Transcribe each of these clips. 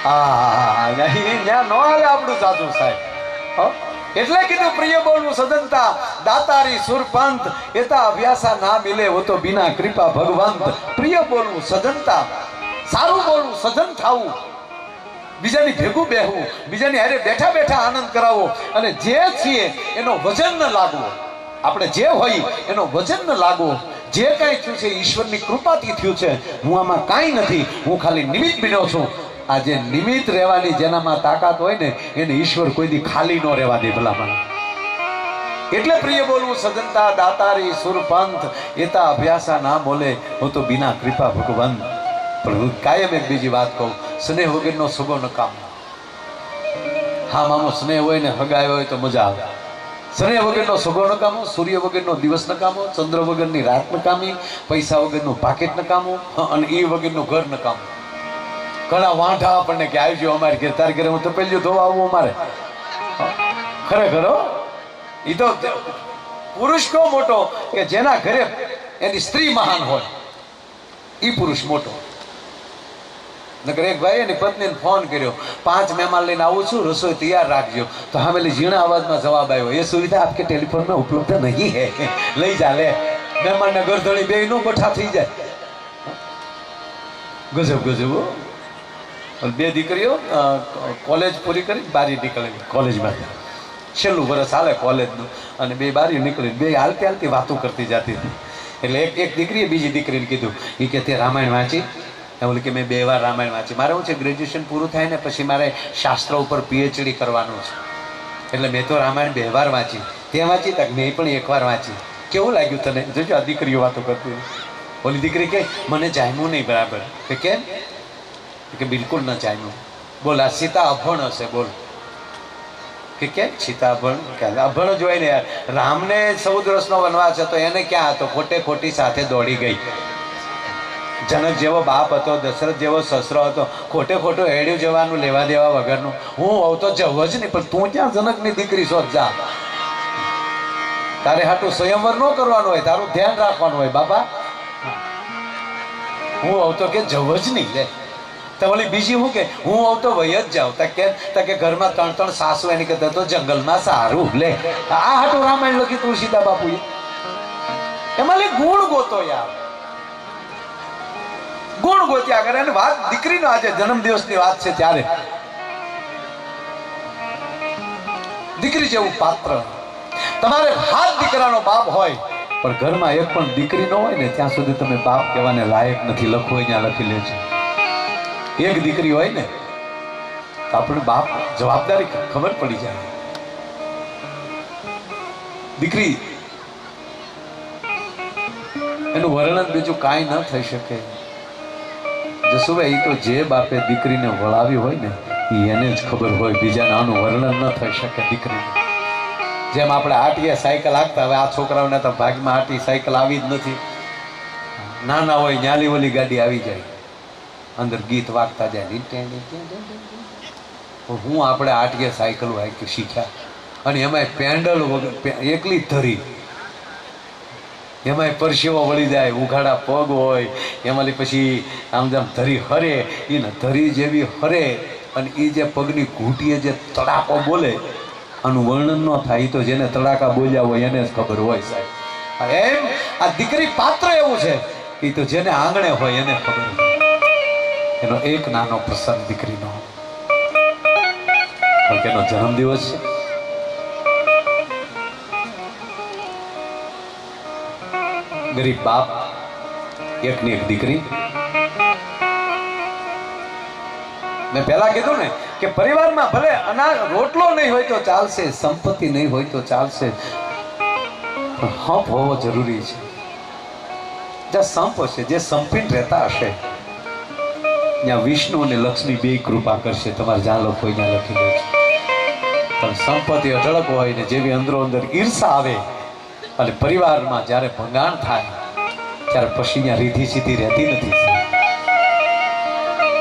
નહીં ત્યાં ન આવે આપણું સાધુ સાહેબ. એટલે કીધું પ્રિય બોલવું સદનતા દાતારી સુરપંત એતા અભ્યાસા ના મિલે वो तो बिना कृपा भगवंत. પ્રિય બોલવું સદનતા, સારું બોલવું, સજન થાવું, બીજાની ભેગું બેહવું, બીજાની હારે બેઠા બેઠા આનંદ કરાવો અને જે છીએ એનો વજન ન લાગવો. આપણે જે હોય એનો વજન ન લાગવો. જે કાંઈ થયું છે ઈશ્વરની કૃપાથી થયું છે. હું આમાં કાંઈ નથી, હું ખાલી નિમિત્ત બન્યો છું. આ જે નિમિત્ત રહેવાની જેનામાં તાકાત હોય ને એને ઈશ્વર કોઈ દી ખાલી ન રહેવા દે ભલામણ. એટલે પ્રિય બોલવું સજનતા દાતારી સુરપંથ એતા અભ્યાસા ના બોલે હું તો બિના કૃપા ભગવંત. પણ હું કાયમ એક બીજી વાત કહું, સ્નેહ વગરનો સગો નકામો. હા મામો સ્નેહ હોય ને હગાયો હોય તો મજા આવે. સ્નેહ વગરનો સગો નકામો, સૂર્ય વગરનો દિવસ નકામો, ચંદ્ર વગરની રાત નકામી, પૈસા વગરનું પાકેટ નકામું અને એ વગરનું ઘર નકામું. ઘણા વાંઢા આપણને કે આવજો અમારે ઘેર, તારે ઘરે હું તો પેલું ધોવા આવું અમારે. ખરેખર એ તો પુરુષ કેવો મોટો કે જેના ઘરે એની સ્ત્રી મહાન હોય એ પુરુષ મોટો. નકર એક ભાઈ એની પત્નીને ફોન કર્યો, 5 મહેમાન લઈને આવું છું, રસોઈ તૈયાર રાખજો. તો હામેલી ઝીણા અવાજમાં જવાબ આવ્યો, એ સુવિધા આપકે ટેલિફોનમાં ઉપલબ્ધ નહીં હે, લઈ જા લે. મહેમાનને ગરદણી બે નો ગઠા થઈ જાય. ગજબ ગજબ. બે દીકરીઓ કોલેજ પૂરી કરી બારી નીકળી કોલેજમાં, છેલ્લું વર્ષ હાલે કોલેજનું, અને બે બારી નીકળી, બે હાલતી હાલતી વાતો કરતી જતી હતી. એટલે એક દીકરીએ બીજી દીકરીને કીધું, એ કે તે રામાયણ વાંચી? એવું કે મેં 2 વાર રામાયણ વાંચી. મારે શું છે ગ્રેજ્યુએશન પૂરું થાય ને પછી મારે શાસ્ત્ર ઉપર PhD કરવાનું છે, એટલે મેં તો રામાયણ 2 વાર વાંચી. તે વાંચી તક મેં પણ 1 વાર વાંચી. કેવું લાગ્યું તને? જોજો આ દીકરીઓ વાતો કરતી. ઓલી દીકરી કે મને જામ્યું નહીં બરાબર. કે કેમ? કે બિલકુલ ન જામ્યું. બોલ આ સીતા અભણ હશે. બોલ કે કેમ સીતા અભણ? કે અભણ જ હોય ને યાર. રામને 14 વર્ષનો વનવાસ હતો, એને ક્યાં હતો? ખોટે ખોટી સાથે દોડી ગઈ. જનક જેવો બાપ હતો, દશરથ જેવો સસરો હતો, ખોટે ખોટું હેડ્યું જવાનું લેવા દેવા વગરનું. હું હોઉં તો જવ જ નહીં, પણ તું ક્યાં જનકની દીકરી શોધ જા. તારે હાટું સ્વયંવર ન કરવાનું હોય, તારું ધ્યાન રાખવાનું હોય બાપા. હું હોઉં તો કે જવ જ નહીં લે. તો ઓલી બીજી હું કે હું હોઉં તો વહી જ જાઉં. કે ઘરમાં 3 સાસુ એની કરતા તો જંગલમાં સારું લે. આ હાટું રામાયણ લખી તુલસીદા બાપુએ. એમાં લે ગુણ ગોતો યાર, ગુણ ગોત્યા કરે. અને વાત દીકરીનો આજે જન્મદિવસની વાત છે ત્યારે દીકરી જેવું પાત્ર. તમારે 7 દીકરાનો બાપ હોય પણ ઘરમાં એક પણ દીકરી ન હોય ને ત્યાં સુધી તમે બાપ કહેવાને લાયક નથી. લખવું હોય ત્યાં લખી લેજો. એક દીકરી હોય ને તો આપણે બાપ જવાબદારી ખબર પડી જાય. દીકરી એનું વર્ણન બીજું કાંઈ ન થઈ શકે. જસુભાઈ તો જે બાપે દીકરીને વળાવી હોય ને એને જ ખબર હોય, બીજાને આનું વર્ણન ન થઈ શકે દીકરીને. જેમ આપણે આટીએ સાયકલ હાંકતા, હવે આ છોકરાઓને તો ભાગમાં આટી સાયકલ આવી જ નથી. નાના હોય ન્યાલી ઓલી ગાડી આવી જાય, અંદર ગીત વાગતા જાય. હું આપણે આટીએ સાયકલો હાંકી શીખ્યા, અને એમાંય પેન્ડલ વગર એકલી ધરી, એમાંય પરસેવો વળી જાય, ઉઘાડા પગ હોય, એમાંથી પછી આમ જેમ ધરી હરે, એને ધરી જેવી હરે. અને એ જે પગની ઘૂંટીએ જે તડાકો બોલે આનું વર્ણન ન થાય. તો જેને તડાકા બોલ્યા હોય એને જ ખબર હોય સાહેબ. એમ આ દીકરી પાત્ર એવું છે કે તો જેને આંગણે હોય એને ખબર હોય. એનો એક નાનો પ્રસંગ દીકરીનો, એનો જન્મદિવસ છે. ગરીબ બાપ, એકની એક દીકરી. મેં પહેલા કીધું ને કે પરિવારમાં ભલે અનાજ રોટલો નહીં હોય તો ચાલશે, સંપત્તિ નહીં હોય તો ચાલશે, પણ હંપ હોવો જરૂરી છે. જ્યાં સંપ હશે, જે સંપીને રહેતા હશે, ત્યાં વિષ્ણુ અને લક્ષ્મી બે કૃપા કરશે. તમારે જ્યાં લખો હોય ત્યાં લખી લેજો. પણ સંપત્તિ અઢળક હોય ને જેવી અંદરો અંદર ઈર્ષા આવે અને પરિવારમાં જ્યારે ભંગાણ થાય ત્યારે પછી ત્યાં રીધી સીધી રહેતી નથી.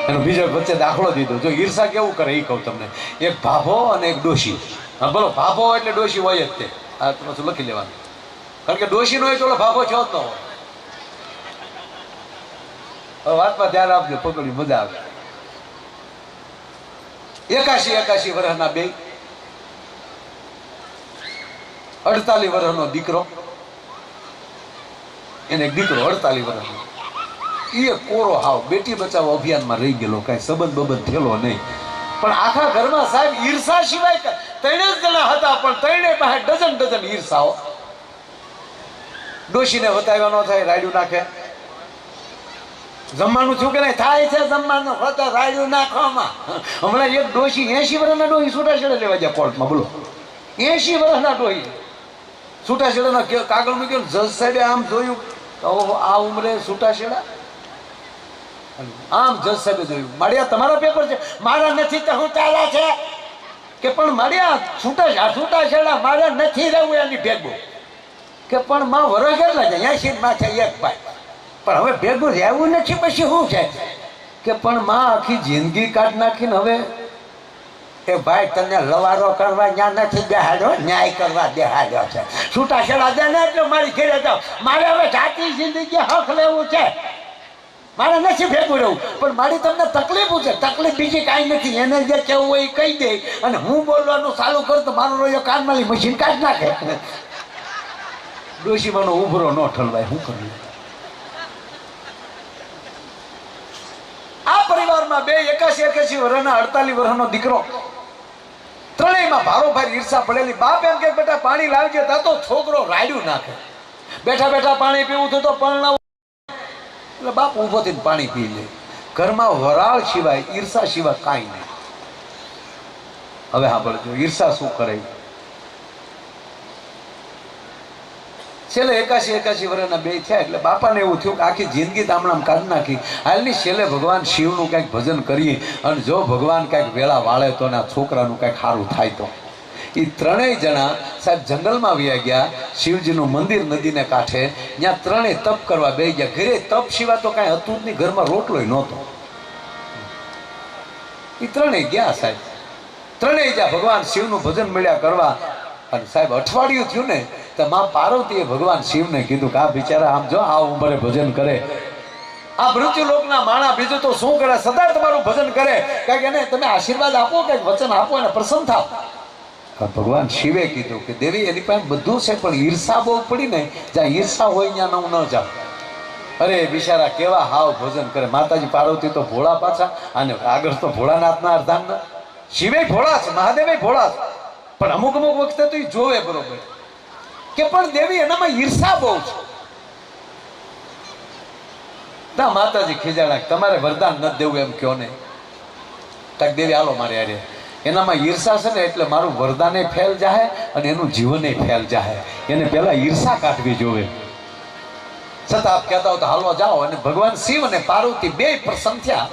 એનો બીજો વચ્ચે દાખલો દીધો. જો ઈર્ષા કેવું કરે એ કહું તમને. એક ભાભો અને એક ડોશી. હા બોલો, ભાભો એટલે ડોશી હોય જ તે. આ પાછું લખી લેવાનું, કારણ કે ડોશી નો હોય તો ભાભો છો જ ન હોય. હવે વાતમાં ધ્યાન આપજો, પકડ્યું, મજા આવે. 81 વર્ષના બે, 48 વર્ષનો દીકરો, એને એક દીકરો 48 વર્ષનો, એ કોરો હાવ બેટી બચાવો અભિયાનમાં રહી ગયેલો, કાંઈ સંબંધ બબંધ થયેલો નહીં. પણ આખા ઘરમાં સાહેબ ઈર્ષા સિવાય 3 જ જણા હતા, પણ 3 પાસે ડઝન ઈર્ષાઓ. ડોશીને વતાવ્યા ન થાય, રાડ્યું નાખે. જમવાનું થયું કે નહીં થાય છે, જમવાનું હોતા રાડ્યું નાખવામાં. હમણાં એક ડોશી 80 વર્ષના ડોહી છૂટાછેડા લેવા ગયા કોર્ટમાં, બોલો 80 વર્ષના ડોહી છૂટાછેડાના કાગળ મૂક્યો. જજ સાહેબે આમ જોયું, આ ઉંમરે છૂટાછેડા? આમ જજ સાહેબે જોયું, માળિયા તમારા પેપર છે? મારા નથી તો હું ચાલે છે કે પણ માળિયા છૂટાછેડા મારા નથી રહેવું એની ભેગું કે પણ માં વરસ કેટલા છે? 80 માથે એક ભાઈ, પણ હવે ભેગું રહેવું નથી, પછી શું છે કે પણ માં આખી જિંદગી કાઢ નાખીને હવે એ ભાઈ તને લવારો કરવા ત્યાં નથી બેહાડ્યો, ન્યાય કરવા બેહાડ્યો છે. છૂટાછેડા દે ને એટલે મારી ઘેરે જાઓ, મારે હવે જાતિ જિંદગી હક લેવું છે, મારે નથી ભેગું રહેવું. પણ મારી તમને તકલીફ છે, તકલીફ બીજી કાંઈ નથી, એને જે કહેવું હોય એ કહી દે, અને હું બોલવાનું ચાલુ કરું તો મારો રોયો કાનમાલી મશીન કાઢી નાખે. ડોશીમાનો ઉભરો ન ઠલવાય, શું કરવું? આ પરિવારમાં બે 81 વર્ષના 48 વર્ષનો દીકરો, ત્રણેયમાં ભારોભાર ઈર્ષા પડેલી. બાપ એમ કે બેટા પાણી લાવજે, તા તો છોકરો રાડ્યું નાખે. બેઠા બેઠા પાણી પીવું થયું તો પરણાવું એટલે બાપ ઊભો થઈને પાણી પી લે. ઘરમાં વરાળ સિવાય, ઈર્ષા સિવાય કાંઈ નહીં. હવે હા બોલજો, ઈર્ષા શું કરે? છેલ્લે 81 વર્ષના બે થયા એટલે બાપાને એવું થયું કે આખી જિંદગી તામણામ કાઢી નાખી, હાલની છેલ્લે ભગવાન શિવનું કંઈક ભજન કરીએ, અને જો ભગવાન કંઈક વેળા વાળે તો આ છોકરાનું કંઈક સારું થાય તો. એ ત્રણેય જણા સાહેબ જંગલમાં વયા ગયા, શિવજીનું મંદિર નદીને કાંઠે, ત્યાં ત્રણેય તપ કરવા બેસી ગયા. ઘરે તપ સિવાય તો કાંઈ હતું જ નહીં, ઘરમાં રોટલોય નહોતો. એ ત્રણેય ગયા સાહેબ, ત્રણેય જ્યાં ભગવાન શિવનું ભજન મળ્યા કરવા. અને સાહેબ અઠવાડિયું થયું ને તો માં પાર્વતીએ ભગવાન શિવને કીધું કે આ બિચારા આમ જો આ ઉંમરે ભજન કરે, આ મૃત્યુલોકના માણા બીજું તો શું કરે, સદા તમારું ભજન કરે, કારણ કે એને તમે આશીર્વાદ આપો, કંઈક વચન આપો, એને પ્રસન્ન થાવ. ભગવાન શિવે કીધું કે દેવી એની પાસે બધું છે, પણ ઈર્ષા બહુ પડી ને, જ્યાં ઈર્ષા હોય ત્યાં હું ન જાઉં. અરે બિચારા કેવા હાવ ભજન કરે. માતાજી પાર્વતી તો ભોળા પાછા, અને આગળ તો ભોળાનાથના અર્ધાંગ. શિવે ભોળા છે, મહાદેવે ભોળા છે, પણ અમુક વખતે તો એ જોવે બરોબર કે પણ દેવી એનામાં ઈર્ષા બહુ છે. ના માતાજી ખીજાણા, તમારે વરદાન ન દેવું એમ કયો ને. તક દેવી હાલો મારે યારે, એનામાં ઈર્ષા છે ને એટલે મારું વરદાને ફેલ જાહે અને એનું જીવને ફેલ જાહે. એને પહેલા ઈર્ષા કાઢવી જોવે. છતાં આપ કહેતા હો તો હાલવા જાઓ. અને ભગવાન શિવ અને પાર્વતી બે પ્રસન્ન થયા.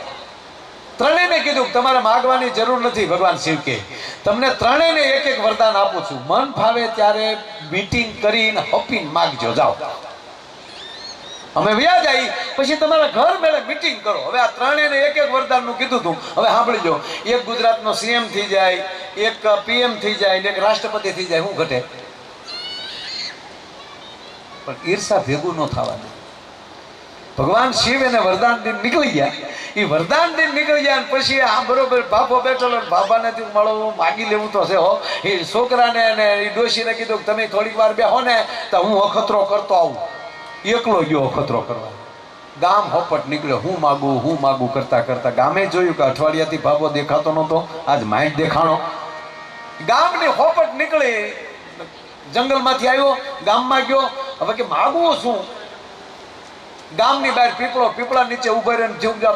ત્રણેયને કીધું તમારે માગવાની જરૂર નથી. ભગવાન શિવ કે તમને ત્રણેયને એક વરદાન આપું છું, મન ફાવે ત્યારે મીટિંગ કરીને હપીને માગજો, જાઓ. અમે વ્યા જાય પછી તમારા ઘર મેળે મીટિંગ કરો. હવે આ ત્રણેયને એક વરદાનનું કીધું હતું. હવે સાંભળી જો, એક ગુજરાતનો સીએમ થઈ જાય, એક પીએમ થઈ જાય, એક રાષ્ટ્રપતિ થઈ જાય, શું ઘટે? પણ ઈર્ષા ભેગું ન થવાનું. ભગવાન શિવ એને વરદાન દિન નીકળી ગયા. એ વરદાન દિન નીકળી ગયા પછી આ બરોબર બાપો બેઠેલો, બાપાને મળો માગી લેવું તો છે હો. એ છોકરાને અને એ ડોશીને કીધું કે તમે થોડીક વાર બેહો ને તો હું અખતરો કરતો આવું. એકલો ગયો અખતરો કરવા. ગામ હોપટ નીકળ્યો, હું માગું કરતા કરતા ગામે જોયું કે અઠવાડિયાથી બાપો દેખાતો નહોતો, આજ માઇક દેખાણો. ગામની હોપટ નીકળી, જંગલમાંથી આવ્યો, ગામમાં ગયો. હવે કે માગવું શું? ગામની બહાર પીપળા નીચે ઉભો રહે,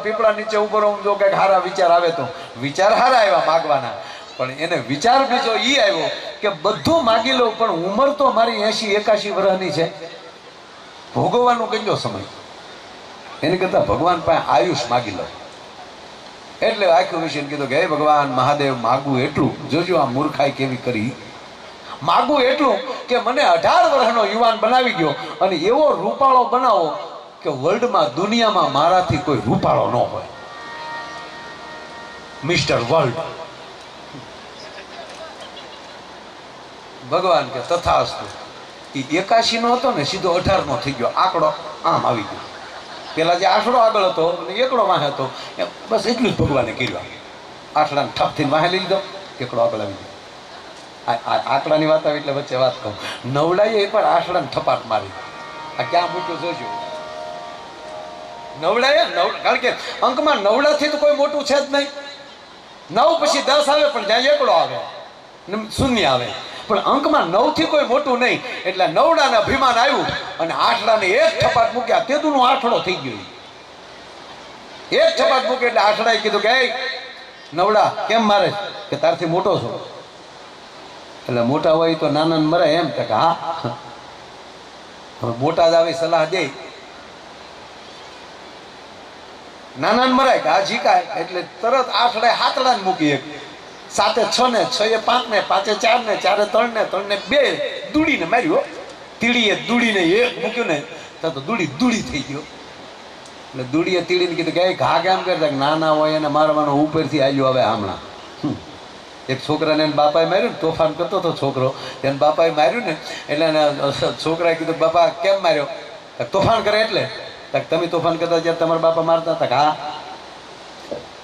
પીપળા નીચે ઉભો રહું, જો કંઈક હારા વિચાર આવે તો. વિચાર હારા આવ્યા માગવાના, પણ એને વિચાર બીજો ઈ આવ્યો કે બધું માગી લઉં, પણ ઉંમર તો મારી 80-81 વર્ષની છે, ભોગવવાનો કેટલો સમય? એને કરતા ભગવાન પાસે આયુષ માગી લો. એટલે આખું વિશે કીધું કે હે ભગવાન મહાદેવ, માગું એટલું, જોજો આ મૂર્ખાઈ કેવી કરી. માગું એટલું કે મને 18 વર્ષનો યુવાન બનાવી ગયો, અને એવો રૂપાળો બનાવો કે વર્લ્ડમાં, દુનિયામાં મારાથી કોઈ રૂપાળો ન હોય. Mister world. ભગવાન કે તથાસ્તુ. એ 81 નો હતો ને, સીધો 18 નો થઈ ગયો. આંકડો આમ આવી ગયો. પેલા જે આંકડો આગળ હતો અને એકડો વાંહે હતો, બસ એટલું જ ભગવાને કર્યું. આટલાને ઠપથી વાહે લઈ લીધો, એકડો આગળ આવી ગયો. આંકડાની વાત આવી એટલે વચ્ચે વાત કહું. નવડાએ એકવાર આસડાને થપાટ મારી. આ ક્યાં મૂક્યું જોજો. નવડાએ કારણ કે અંકમાં નવડાથી તો કોઈ મોટું છે જ નહીં. 9 પછી 10 આવે પણ જ્યાં એકડો આવે શૂન્ય આવે, પણ અંકમાં 9 થી કોઈ મોટું નહીં. એટલે નવડાને અભિમાન આવ્યું અને આસડાને એક થપાટ મૂક્યા. તેદુનો આઠડો થઈ ગયો. એક થપાટ મૂકી એટલે આસડાએ કીધું કે એ નવડા કેમ મારે કે તારથી મોટો છો. એટલે મોટા હોય તો નાનાને મરાય એમ કે હા હવે મોટા જ આવી સલાહ દે નાનાને મરાય કે આ જીકાય. એટલે તરત આઠડે હાથડાને મૂકી એક 7 6 ને 6 5 ને 5 4 ને 4 3 ને 3 ને 2 દૂડીને માર્યો. તીડીએ દૂડીને એક મૂક્યું ને તો દૂડી થઈ ગયો. એટલે દૂડીએ તીડીને કીધું કે ઘા કેમ કરતા નાના હોય એને મારવાનો ઉપરથી આવ્યો હવે હમણાં. એક છોકરાને એને બાપાએ માર્યું ને, તોફાન કરતો હતો છોકરો, એને બાપાએ માર્યું ને એટલે છોકરાએ કીધું બાપા કેમ માર્યો? તોફાન કરે એટલે. તમે તોફાન કરતા જ્યારે તમારા બાપા મારતા હતા? હા.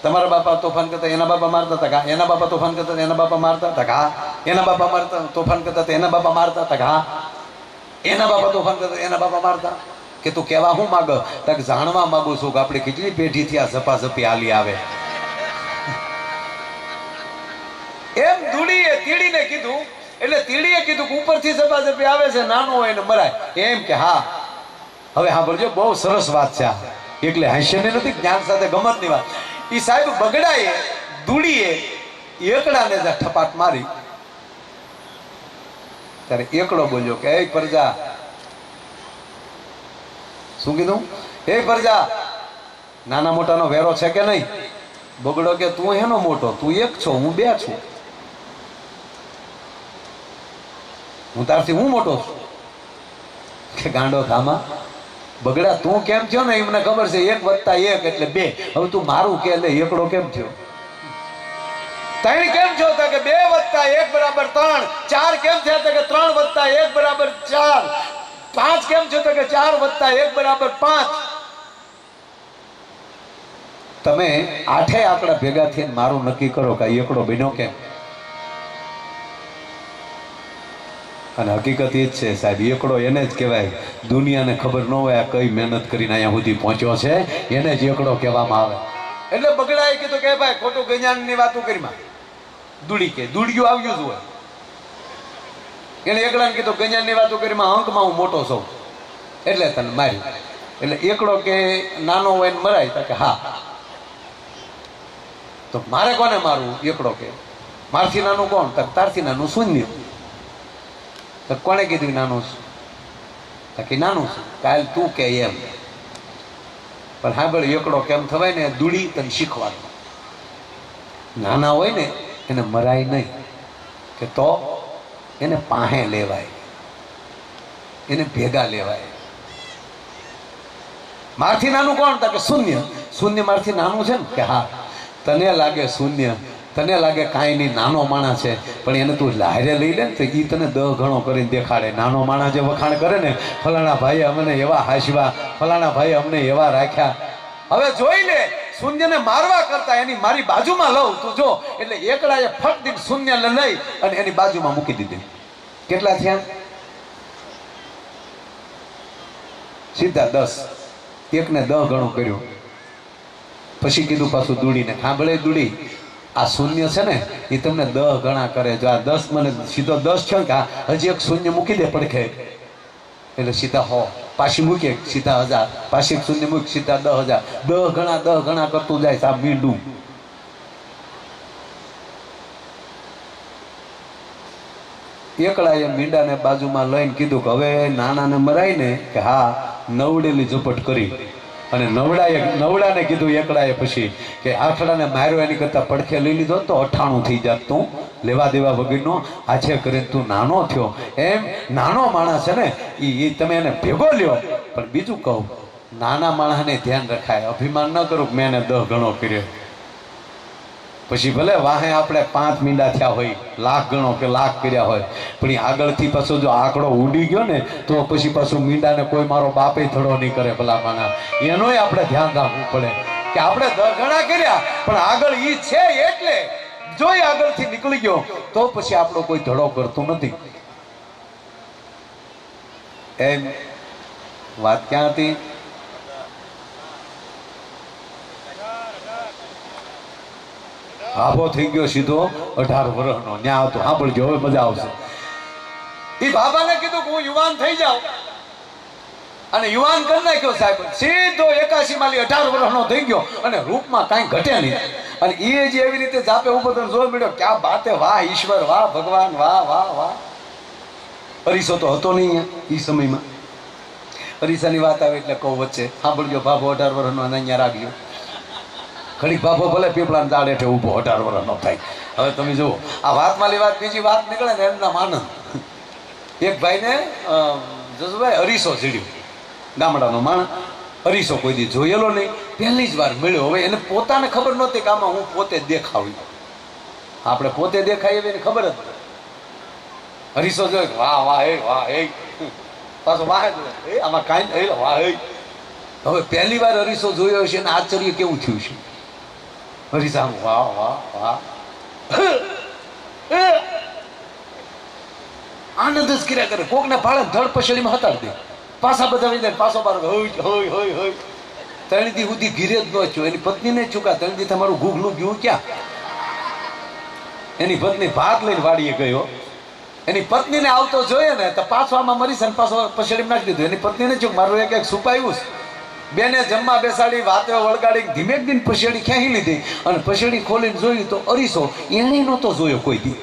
તમારા બાપા તોફાન કરતા એના બાપા મારતા હતા? હા. એના બાપા તોફાન કરતા એના બાપા મારતા હતા? હા. એના બાપા મારતા તોફાન કરતા એના બાપા મારતા હતા? હા. એના બાપા તોફાન કરતા એના બાપા મારતા. કે તું કહેવા હું માગ? તક જાણવા માંગુ છું કે આપણે કેટલી પેઢીથી આ ઝપાઝપી હાલી આવે. એમ દૂડીએ તીડીને કીધું એટલે તીડીએ કીધું કે ઉપરથી ઝપાઝપી આવે છે, નાનો હોય ને મરાય. એમ કે હા. હવે સાંભળજો, બહુ સરસ વાત છે આ. એટલે હાસ્યની નથી, જ્ઞાન સાથે ગમતની વાત. એ સાહેબ બગડાએ દૂડીએ એકડાને જ ઠપાટ મારી ત્યારે એકડો બોલ્યો કે એ પ્રજા. શું કીધું? એ પ્રજા, નાના મોટાનો વેરો છે કે નહીં? બગડો કે તું એનો મોટો, તું એક છો, હું 2 છું. હું તારથી હું મોટો છું કે ગાંડો થામા? બગડા તું કેમ થયો ને એમને ખબર છે 1 + 1 એટલે 2. હવે તું મારું કે લે એકડો કેમ થયો? 3 કેમ થયો? કે 2 + 1 = 3. 4 કેમ થયા? કે 3 + 1 = 4. 5 કેમ થયો? કે 4 + 1 = 5. તમે 8 આંકડા ભેગા થઈને મારું નક્કી કરો કે એકડો બન્યો કેમ? અને હકીકત એ જ છે સાહેબ, એકડો એને જ કહેવાય. દુનિયાને ખબર ન હોય આ કઈ મહેનત કરીને અહીંયા સુધી પહોંચ્યો છે, એને જ એકડો કહેવામાં આવે. એટલે બગડાએ કીધું કે ભાઈ ખોટું ગજાનની વાતો કરીમાં. દૂડી કે દૂડિયું આવ્યું જ હોય. એને એકડાને કીધું ગજાનની વાતો કરીમાં અંકમાં હું મોટો છું એટલે તને માર્યું. એટલે એકડો કે નાનો હોય ને મરાય? કે હા. તો મારે કોને મારવું? એકડો કે મારથી નાનું કોણ? તારથી નાનું શૂન્ય. તો કોણે કીધું નાનું છું? કે નાનું છું. કાલ તું કે એમ. પણ સાંભળ, એકડો કેમ થવાય ને દૂડી તને શીખવાનું. નાના હોય ને એને મરાય નહીં કે તો એને પાહે લેવાય, એને ભેગા લેવાય. મારથી નાનું કોણ? કે શૂન્ય. શૂન્ય મારથી નાનું છે ને? કે હા. તને લાગે શૂન્ય, તને લાગે કાંઈ નહીં, નાનો માણસ છે, પણ એને તું લારે લઈ લે ને તો એ તને 10 ગણો કરીને દેખાડે. નાનો માણસ જે વખાણ કરે ને, ફલાણા ભાઈ અમને એવા હાંસવા, ફલાણા ભાઈ અમને એવા રાખ્યા. હવે જોઈ લે, શૂન્યને મારવા કરતા એની મારી બાજુમાં લઉં તું જો. એટલે એકડાએ ફટ દીન શૂન્ય લઈ અને એની બાજુમાં મૂકી દીધી. કેટલા થયા? સીધા 10. એકને 10 ગણું કર્યું. પછી કીધું પાછું દૂડીને, સાંભળે દૂડી, આ શૂન્ય છે ને એ તમને 10 ગણા કરે. જો આ 10 મને સીધો 10 છે કે હજી એક શૂન્ય મૂકી દે પડખે એટલે સીધા 100. પાછી મૂકે સીધા 1000. પાછી એક શૂન્ય મૂકી સીધા 10,000. 10 ગણા કરતું જાય આ મીંડું. એકડાએ મીંડાને બાજુમાં લઈને કીધું કે હવે નાનાને મરાય ને? કે હા. નવડેલી ઝપટ કરી અને નવડાને કીધું એકડાએ પછી કે આઠડાને માર્યો એની કરતાં પડખે લઈ લીધો તો 98 થઈ જાત. તું લેવા દેવા વગરનો આછે કરીને તું નાનો થયો. એમ નાનો માણસ છે ને એ તમે એને ભેગો લ્યો. પણ બીજું કહું, નાના માણસને ધ્યાન રખાય. અભિમાન ન કરું કે મેં એને 10 ગણો કર્યો. પછી ભલે વાહે આપણે 5 મીંડા થયા હોય, 1,00,000 ગણો કે 1,00,000 કર્યા હોય, પણ આગળથી પાછો જો આંકડો ઉડી ગયો ને તો પછી પાછું મીંડાને કોઈ મારો બાપે થડો નહીં કરે ભલા માના. એનોય આપણે ધ્યાન રાખવું પડે. કે આપણે ઘણા કર્યા પણ આગળ ઈ છે એટલે જો એ આગળથી નીકળી ગયો તો પછી આપણો કોઈ ધડો કરતો નથી. એમ વાત ક્યાં હતી? આભો થઈ ગયો સીધો 18 વર્ષનો. ન્યા હતો સાંભળજો, હવે મજા આવશે. એ બાબાને કીધું કે હું યુવાન થઈ જાઉં અને યુવાન કરી નાખ્યો સાહેબ. સીધો 81 માલી 18 વર્ષનો થઈ ગયો અને રૂપમાં કાંઈ ઘટે નહીં. અને એ જે એવી રીતે જાપે ઉભો તો જોઈ મળ્યો, ક્યાં બાતે, વાહ ઈશ્વર, વાહ ભગવાન, વાહ વાહ વાહ. અરીસો તો હતો નહીં એ સમયમાં. અરીસાની વાત આવે એટલે કહું વચ્ચે સાંભળજો. બાબો 18 વર્ષનો અહીંયા રાખ્યો. ઘડીક બાબો ભલે પીપળાને ઝાડ હેઠે ઊભો 18 વર્ષનો થાય. હવે તમે જુઓ, આ વાતમાંની વાત બીજી વાત નીકળે ને એમના માનંદ. એક ભાઈને જસુભાઈ અરીસો ચડ્યું, ગામડાનો માણસ. અરીસો કોઈ દી જોયેલો નહીં, પહેલી જ વાર મળ્યો. હવે એને પોતાને ખબર નહોતી કે આમાં હું પોતે દેખાવું. આપણે પોતે દેખાય એવી એને ખબર જ નથી. અરીસો જોઈ, વાહ વાહ એ વાહ એ પાછો વાહ આમાં કાંઈ વાહ એ. હવે પહેલી વાર અરીસો જોયો છે અને આશ્ચર્ય કેવું થયું છે. અરીસા વાહ વાહ વાહ આનંદ જ કર્યા કરે. કોકને ભાડે ધડ પછડીમાં હતાડી દે, પાછા બધા વહી જાય, પાછો બાર હોય હોય હોય હોય. ત્રણ દી સુધી ઘીરે જ ન છું. એની પત્નીને ચૂકા. ત્રણ દી તમારું ઘૂઘલું ગયું ક્યાં? એની પત્ની ભાત લઈને વાડીએ ગયો. એની પત્નીને આવતો જોઈએ ને તો પાછો આમાં મરીશ ને પાછો પછડી નાખી દીધું. એની પત્નીને ચૂક મારું એક સુપાયું. બેને જમવા બેસાડી, વાતે વળગાડી, ધીમે ધીમે પછેડી ખેંચી લીધી અને પછેડી ખોલીને જોયું તો અરીસો એને નહોતો જોયો કોઈ દી.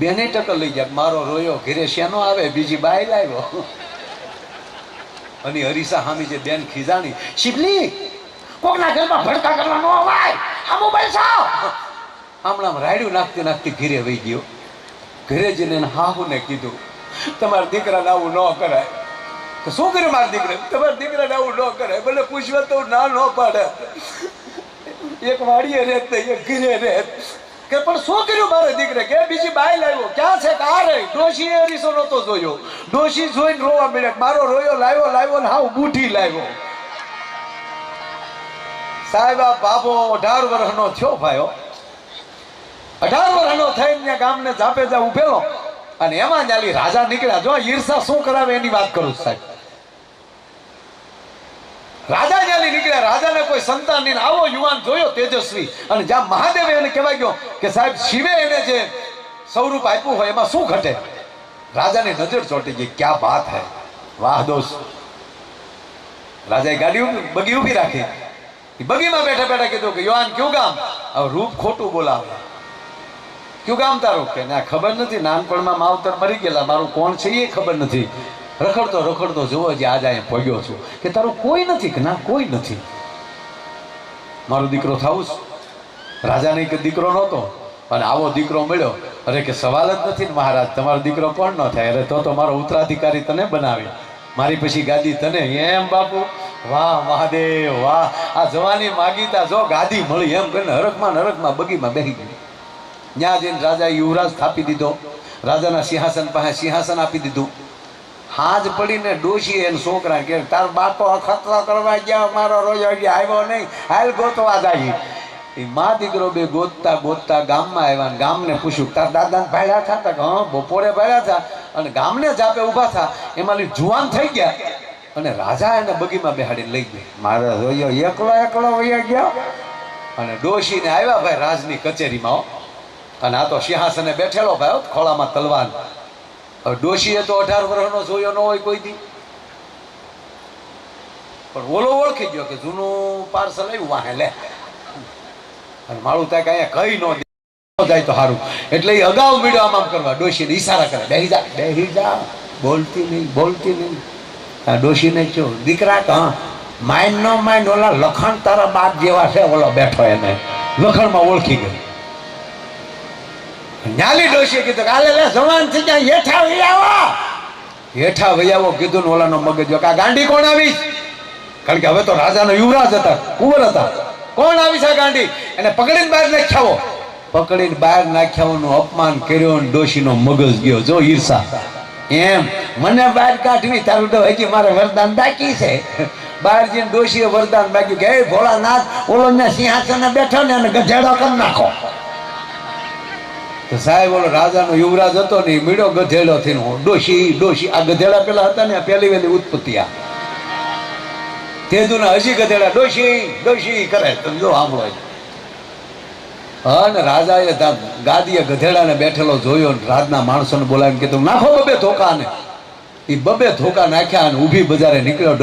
બેને ટકર લઈ જાય, મારો રોયો ઘેરે શેનો આવે, બીજી બાઈ લાવ્યો. અને અરીસા સામી જે બેન ખીજાણી, શિવલી કોકના ઘરમાં ભડકા કરવાનો અવાજ, આ મોબાઈલ સાવ. હમણાં રાયડું નાખતી નાખતી ઘેરે વહી ગયો. ઘરે જઈને હાહુને કીધું, તમારા દીકરાને આવું ન કરાય. તો શું કર્યું મારા દીકરા? તમારા દીકરાને આવું ન કરાય. ભલે પૂછવા તો ના ન પાડે. એક વાડીએ રહેત એક ઘરે રહેત કે પણ શું કર્યું મારા દીકરે? કે બીજી બાઈ લાવ્યો. ક્યાં છે? કા રહી? ડોશીએ અરીસો નહોતો જોયો. ડોશી જોઈને રોવા મળ્યા. મારો રોયો લાવ્યો લાવ્યો ને હાવ બુઢી લાવ્યો. સાહેબ આ બાબો 18 વર્ષનો થયો ભાઈઓ. 18 વર્ષનો થઈને ગામને જાપે જા ઉભેલો અને એમાં જાલી રાજા નીકળ્યા. જો ઈર્ષા શું કરાવે એની વાત કરું સાહેબ. રાજા જાલી નીકળ્યા. રાજાને કોઈ સંતાન નહીં. આવો યુવાન જોયો તેજસ્વી. અને જ્યાં મહાદેવ એને કહેવાય ગયો કે સાહેબ શિવે એને જે સ્વરૂપ આપ્યું હોય એમાં શું ઘટે. રાજાની નજર ચોંટી ગઈ. ક્યાં વાત હે, વાહ દોસ્ત. રાજાએ ગાડી બગી ઉભી રાખી. બગીમાં બેઠા બેઠા કીધું કે યુવાન ક્યું ગામ? હવે રૂપ ખોટું બોલાવે. ક્યું ગામ તારું? કે ના ખબર નથી, નાનપણમાં માવતર મરી ગયેલા, મારું કોણ છે એ ખબર નથી. રખડતો રખડતો જોવો જે આજ અહીંયા પગ્યો છું. કે તારું કોઈ નથી? કે ના કોઈ નથી. મારો દીકરો થાવું. રાજાને કે દીકરો નહોતો અને આવો દીકરો મળ્યો. અરે કે સવાલ જ નથી ને મહારાજ, તમારો દીકરો કોણ ન થાય? અરે તો મારો ઉત્તરાધિકારી તને બનાવે, મારી પછી ગાદી તને. એમ બાપુ, વાહ મહાદેવ વાહ. આ જવાની માગીતા જો ગાદી મળી એમ કરીને હરખમાં બગીમાં બેસી ગઈ. ત્યાં જઈને રાજા યુવરાજ સ્થાપી દીધો. રાજાના સિંહાસન પાસે સિંહાસન આપી દીધું. હાજ પડીને ડોશી એને છોકરા કે તાર બાપો અખતરો કરવા ગયા, મારો રોયો ગયા, આવ્યો નહીં, હાલ ગોતવા જાય. એ મા દીકરો બે ગોતતા ગોતતા ગામમાં આવ્યા. ને ગામને પૂછ્યું તાર દાદાને ભાડ્યા હતા? કે હા બપોરે ભાડ્યા હતા. અને ગામને જાપે ઊભા થા એમાં જુવાન થઈ ગયા. અને રાજા એને બગીમાં બેહાડીને લઈ ગયા. મારો રોયો એકલો વયા ગયા. અને ડોશીને આવ્યા ભાઈ રાજની કચેરીમાં. અને આ તો સિંહાસને બેઠેલો ભાઈ, ખોળામાં તલવાર. હવે ડોશીએ તો 18 વર્ષનો જોયો ન હોય કોઈ દી. પણ ઓલો ઓળખી ગયો કે જૂનું પાર્સલ આવ્યું વાહે લે. અને મારું ત્યાં કઈ ન જાય તો સારું. એટલે એ અગાઉ મીડો આમ કરવા. ડોશીને ઈશારા કરે, બેહી જા, બોલતી નહીં. આ ડોશીને કહ્યું દીકરા હા માઇન નો માઇન, ઓલા લખણ તારા બાપ જેવા છે, ઓલો બેઠો એને લખણમાં ઓળખી ગયો. ન્યાલી ડોશીએ કીધું કાલે લે જવાન થઈ ગયા, હેઠા વૈયાવો કીધું ને ઓલાનો મગજ કે આ ગાંડી કોણ આવી? કારણ કે હવે તો રાજાનો યુવરાજ હતા, કુંવર હતા. કોણ આવી છે ગાંડી? એને પકડીને બહાર નાખ્યાવો. પકડીને બહાર નાખ્યાઓનું અપમાન કર્યો ને ડોશીનો મગજ ગયો. જો ઈર્ષા એમ મને બહાર કાઢવી, તારું તો હજી મારે વરદાન બાકી છે. બહાર જઈને ડોશીએ વરદાન માગ્યું કે હે ભોળાનાથ ઓલો ને સિંહાસને બેઠો ને અને ગધેડો કરી નાખો. તો સાહેબ ઓલો રાજાનો યુવરાજ હતો ને મીડો ગધેડો થઈને ડોશી આ ગધેડા પેલા હતા ને પેલી વેલી ઉત્પત્તિ આ તેજુના હજી ગધેડા ડોશી કરે તમે જો સાંભળો. હા ને રાજાએ ગાદીએ ગધેડાને બેઠેલો જોયો ને રાજના માણસોને બોલાવીને કીધું નાખો બબે ધોકાને. એ બબે ધોકા નાખ્યા અને ઊભી બજારે નીકળ્યો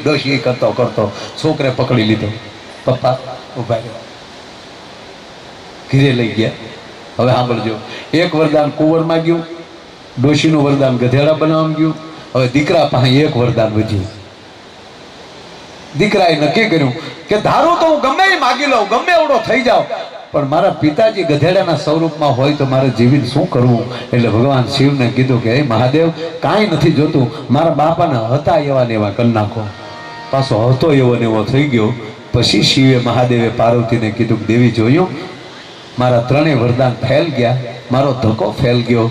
ડોશી કરતો છોકરે પકડી લીધો. પપ્પા ઉભા રહ્યો ઘીરે લઈ ગયા. હવે સાંભળજો, એક વરદાન કુંવરમાં ગયું, ડોશીનું વરદાન ગધેડા બનાવવામાં ગયું. હવે દીકરા પાસે એક વરદાન વધ્યું. દીકરાએ નક્કી કર્યું કે ધારું તો હું ગમે એ માગી લઉં, ગમે એવડો થઈ જાવ, પણ મારા પિતાજી ગધેડાના સ્વરૂપમાં હોય તો મારે જીવીને શું કરવું? એટલે ભગવાન શિવને કીધું કે હે મહાદેવ, કાંઈ નથી જોતું, મારા બાપાના હતા એવા ને એવા કરી નાખો. પાછો હતો એવો ને એવો થઈ ગયો. પછી શિવે મહાદેવે પાર્વતીને કીધું કે દેવી જોયું, મારા ત્રણેય વરદાન ફેલ ગયા, મારો ધક્કો ફેલ ગયો.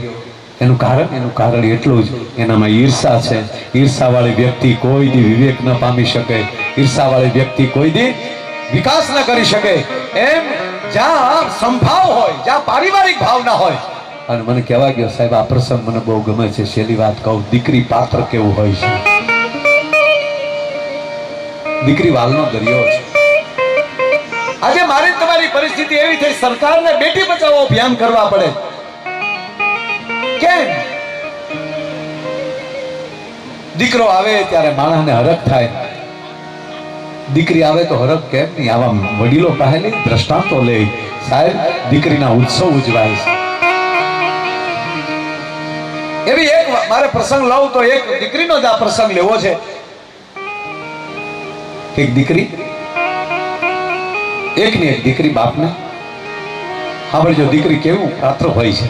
એનું કારણ એટલું જ, એનામાં ઈર્ષા છે. ઈર્ષાવાળી વ્યક્તિ કોઈ દી વિવેક ન પામી શકે, ઈર્ષાવાળી વ્યક્તિ કોઈ દી વિકાસ ન કરી શકે. એમ જ્યાં સંભાવ હોય, જ્યાં પારિવારિક ભાવના હોય. અને મને કહેવા ગયો સાહેબ આ પ્રસંગ મને બહુ ગમે છે. છેલ્લી વાત કહું, દીકરી પાત્ર કેવું હોય છે. દીકરી વાલનો દરિયો છે. આજે મારી તમારી પરિસ્થિતિ એવી થઈ, સરકારને બેટી બચાવો અભિયાન કરવા પડે. કેમ? દીકરો આવે ત્યારે માણસને હરખ થાય, દીકરી આવે તો હરખ કેમ નહીં? આવા વડીલો પહેલી દ્રષ્ટાંતો લે. સાહેબ દીકરીના ઉત્સવ ઉજવાય છે. એવી એક મારે પ્રસંગ લઉં તો એક દીકરીનો જ આ પ્રસંગ લેવો છે. એક દીકરી, એકની એક દીકરી બાપને સાંભળજો, દીકરી કેવું પાત્ર હોય છે.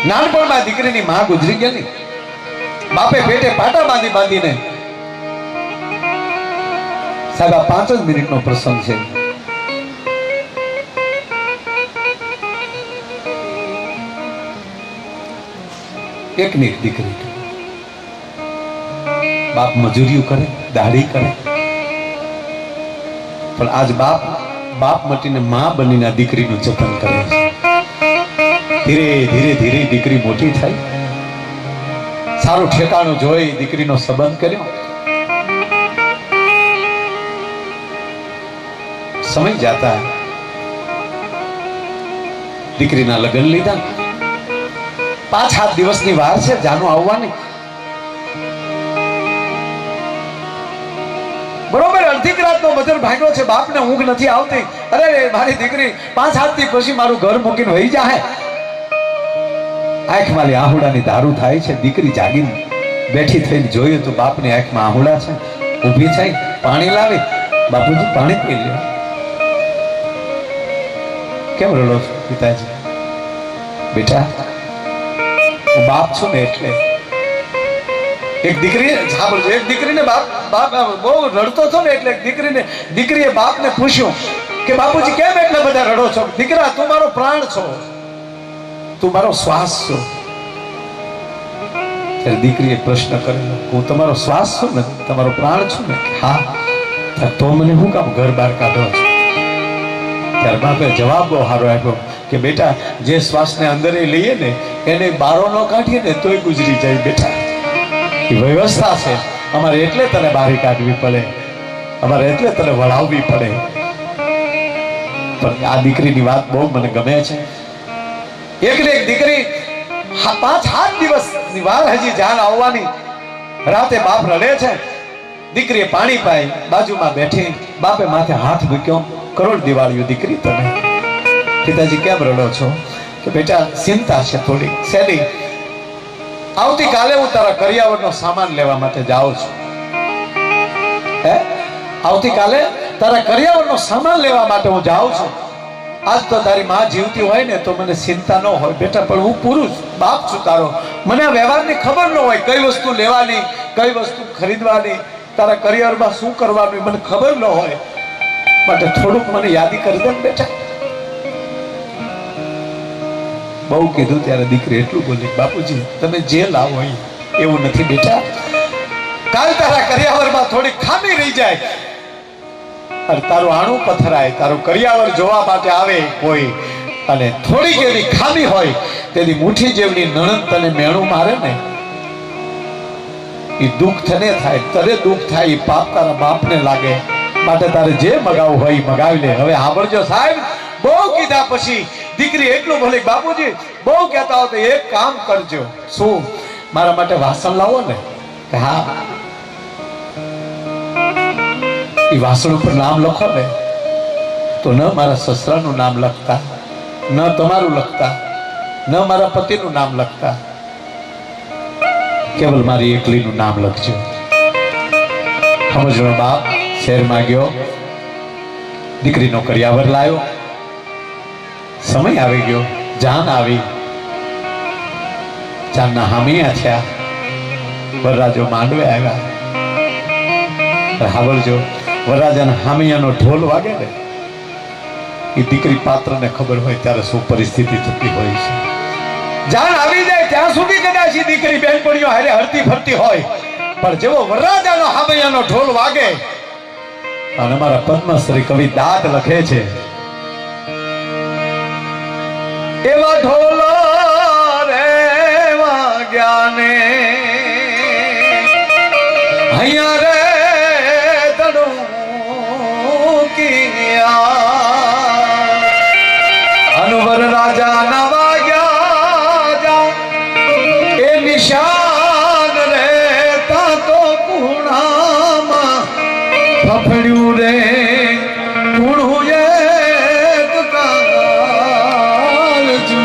નાનપણમાં દીકરીની માં ગુજરી ગયેલી, બાપે પેટે પાટા બાંધીને. સાહેબ આ 5 જ મિનિટનો પ્રસંગ છે. એકની એક દીકરી, બાપ મજૂરીઓ કરે, દાઢી કરે, પણ આજ બાપ મટીને માં બનીને દીકરીનું જતન કરે છે. ધીરે ધીરે દીકરી મોટી થઈ, સારું ઠેકાણું જોઈ દીકરીનો સંબંધ કર્યો. સમય જાતા દીકરીના લગ્ન લીધા. 5-7 દિવસની વાર છે જાનું આવવાની. બરોબર અડધી રાતનો બદર ભાગ્યો છે, બાપને ઊંઘ નથી આવતી. અરે મારી દીકરી 5-7 દી પછી મારું ઘર મૂકીને વહી જાય. આંખમાં આહુડાની ધારું થાય છે. દીકરી જાગીને બેઠી થઈને જોયું તો બાપની આંખમાં આહુડા છે. ઊભી થઈ પાણી લાવી, બાપુજી પાણી પી લે. કેમ રડો છો પિતાજી? બેટા હું બાપ છું ને એટલે. એક દીકરીને બાપ બહુ રડતો હતો ને એટલે દીકરીએ બાપને પૂછ્યું કે બાપુજી કેમ એટલા બધા રડો છો? દીકરા તું મારો પ્રાણ છો, તું મારો શ્વાસ છો. ત્યારે દીકરીએ પ્રશ્ન કરેલો, હું તમારો શ્વાસ છું ને, તમારો પ્રાણ છું ને? હા. તો મને શું કામ ઘર બહાર કાઢો છો? ત્યારે બાપે જવાબ બહુ સારો આપ્યો કે બેટા જે શ્વાસને અંદર લઈએ ને એને બારો ન કાઢીએ ને તોય ગુજરી જાય. બેટા એ વ્યવસ્થા છે અમારે, એટલે તને બારી કાઢવી પડે, અમારે એટલે તને વળાવવી પડે. પણ આ દીકરીની વાત બહુ મને ગમે છે. એકને એક દીકરી 5-7 દિવસની વાર હજી જાન આવવાની. રાતે બાપ રડે છે, દીકરીએ પાણી પાઈ, બાજુમાં બેઠી બાપે માથે હાથ મૂક્યો. કરોડ દિવાળીઓ દીકરી તને. પિતાજી કેમ રડો છો? કે બેટા ચિંતા છે થોડી. શેની? આવતીકાલે હું તારા કરિયાવરનો સામાન લેવા માટે જાઉં છું. આવતીકાલે તારા કરિયાવરનો સામાન લેવા માટે હું જાઉં છું. આજ તો તારી માં જીવતી હોય ને તો મને ચિંતા ન હોય બેટા, પણ હું પુરુષ બાપ છું તારો, મને આ વ્યવહારની ખબર ન હોય, કઈ વસ્તુ લેવાની, કઈ વસ્તુ ખરીદવાની, તારા કરિયરમાં શું કરવાનું મને ખબર ન હોય, માટે થોડુંક મને યાદી કરી દે બેટા. બહુ કીધું ત્યારે દીકરી એટલું બોલી, બાપુજી તમે જે લાવો એવું નથી બેટા, કાલ તારા કરિયાવરમાં થોડી ખામી રહી જાય અને તારું આણું પથરાય, તારું કરિયાવર જોવા માટે આવે કોઈ અને થોડીક એવી ખામી હોય તેની મુઠ્ઠી જેવડી નણંદ તને મેણું મારે ને, એ દુઃખ તને થાય, તને દુઃખ થાય, એ પાપ તારા બાપને લાગે. માટે તારે જે મગાવું હોય એ મગાવી લે. હવે સાંભળજો સાહેબ, બહુ કીધા પછી દીકરી એટલું બોલે, બાપુજી બહુ કહેતા હો તો એક કામ કરજો. શું? મારા માટે વાસણ લાવો ને. હા, એ વાસણ ઉપર નામ લખો ને તો ન મારા સસરાનું નામ લખતા, ન તમારું લખતા, ન મારા પતિનું નામ લખતા, કેવલ મારી એકલીનું નામ લખજો. સમજણો બાપ શહેરમાં ગયો, દીકરીનો કરિયાવર લાવ્યો, સમય આવી ગયો, જાન આવી, જાનના હામિયા થયા, વરરાજો માંડવે આવ્યા. સાંભળજો, વરરાજાના હામિયાનો ઢોલ વાગે ને, એ દીકરી પાત્રને ખબર હોય ત્યારે શું પરિસ્થિતિ થતી હોય છે. જાન આવી જાય ત્યાં સુધી કદાચ એ દીકરી બેનપણીઓ હારે હરતી ફરતી હોય, પણ જેવો વરરાજાનો હામિયાનો ઢોલ વાગે અને અમારા પદ્મશ્રી કવિ દાદ લખે છે, એવા ઢોલ રે વાગ્યા ને અહીંયા રે અનવર રાજા ના વાગ્યા એ નિશાન રહેતા તો કુણામાં ફફડ્યું રે કુણું એક કાળજુ,